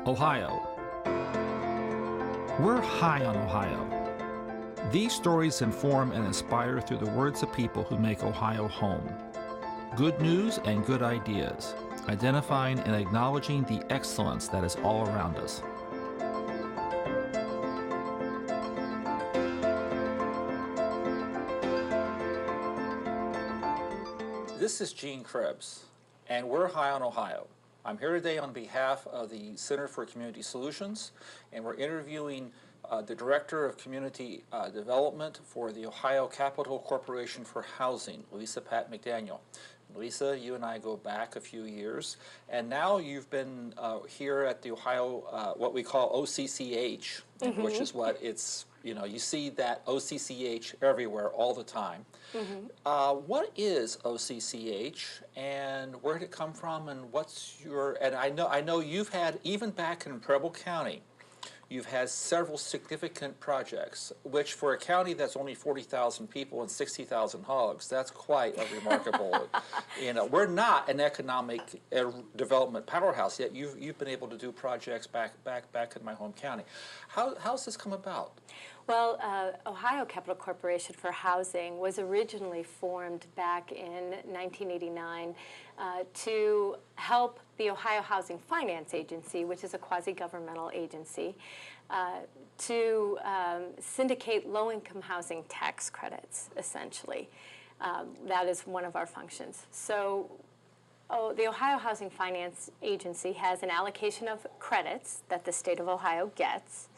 Ohio. We're high on Ohio. These stories inform and inspire through the words of people who make Ohio home. Good news and good ideas, identifying and acknowledging the excellence that is all around us. This is Gene Krebs, and we're high on Ohio. I'm here today on behalf of the Center for Community Solutions, and we're interviewing the Director of Community Development for the Ohio Capital Corporation for Housing, Patt McDaniel. Lisa, you and I go back a few years, and now you've been here at the Ohio, what we call OCCH, which is what it's, you see that OCCH everywhere all the time. What is OCCH, and where did it come from, and what's your, and I know you've had, even back in Preble County, you've had several significant projects, which for a county that's only 40,000 people and 60,000 hogs, that's quite a remarkable. We're not an economic development powerhouse yet. You've been able to do projects back in my home county. How's this come about? Well, Ohio Capital Corporation for Housing was originally formed back in 1989 to help the Ohio Housing Finance Agency, which is a quasi-governmental agency, to syndicate low-income housing tax credits, essentially. That is one of our functions. So the Ohio Housing Finance Agency has an allocation of credits that the state of Ohio gets.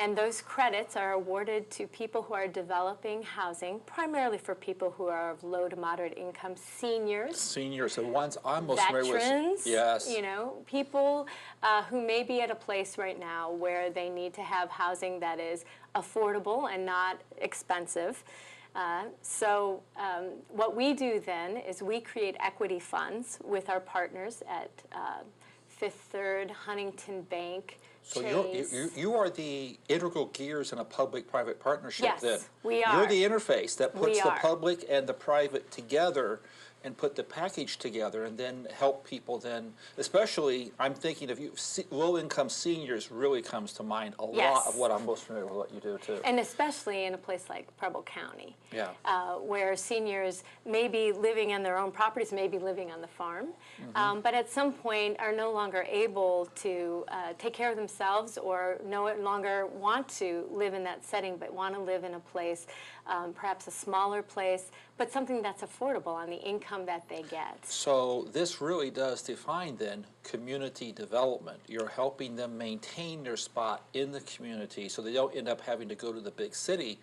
And those credits are awarded to people who are developing housing, primarily for people who are of low to moderate income, seniors. Seniors, the ones I'm most familiar with. Veterans, yes. People who may be at a place right now where they need to have housing that is affordable and not expensive. What we do then is we create equity funds with our partners at Fifth Third, Huntington Bank. So you are the integral gears in a public-private partnership. Yes, then. We are. You're the interface that puts the public and the private together and put the package together and then help people then, especially, I'm thinking of you, low-income seniors really comes to mind a lot of what I'm most familiar with what you do too. And especially in a place like Preble County, yeah. Where seniors may be living in their own properties, may be living on the farm, but at some point are no longer able to take care of themselves or no longer want to live in that setting, but want to live in a place, perhaps a smaller place, but something that's affordable on the income that they get. So this really does define then community development. You're helping them maintain their spot in the community so they don't end up having to go to the big city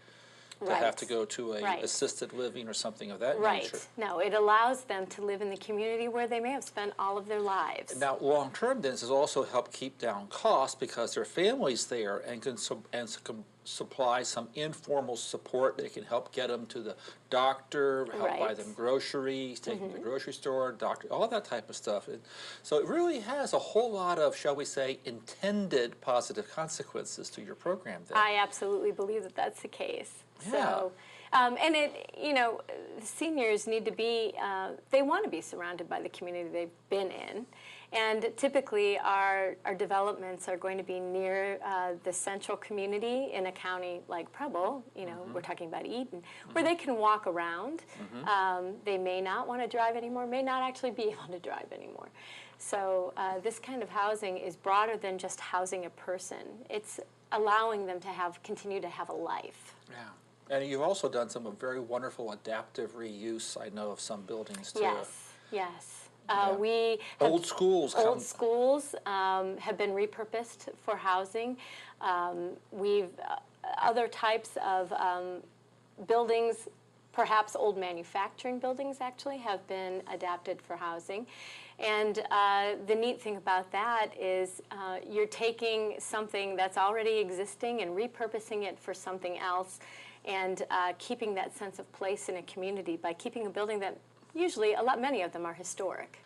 to have to go to a assisted living or something of that nature. No, it allows them to live in the community where they may have spent all of their lives. Now, long term, this has also helped keep down costs because there are families there and can supply some informal support. They can help get them to the doctor, help buy them groceries, take them to the grocery store, doctor, all that type of stuff. So it really has a whole lot of, shall we say, intended positive consequences to your program there. I absolutely believe that that's the case. Yeah. So, and seniors need to be, they want to be surrounded by the community they've been in. And typically our developments are going to be near the central community in a county like Preble, we're talking about Eden, where they can walk around. They may not want to drive anymore, may not actually be able to drive anymore. So this kind of housing is broader than just housing a person. It's allowing them to continue to have a life. Yeah. And you've also done some very wonderful adaptive reuse, I know, of some buildings too. Yes. Old schools have been repurposed for housing. Other types of buildings, perhaps old manufacturing buildings actually, have been adapted for housing. And the neat thing about that is you're taking something that's already existing and repurposing it for something else, and keeping that sense of place in a community by keeping a building that usually, many of them are historic.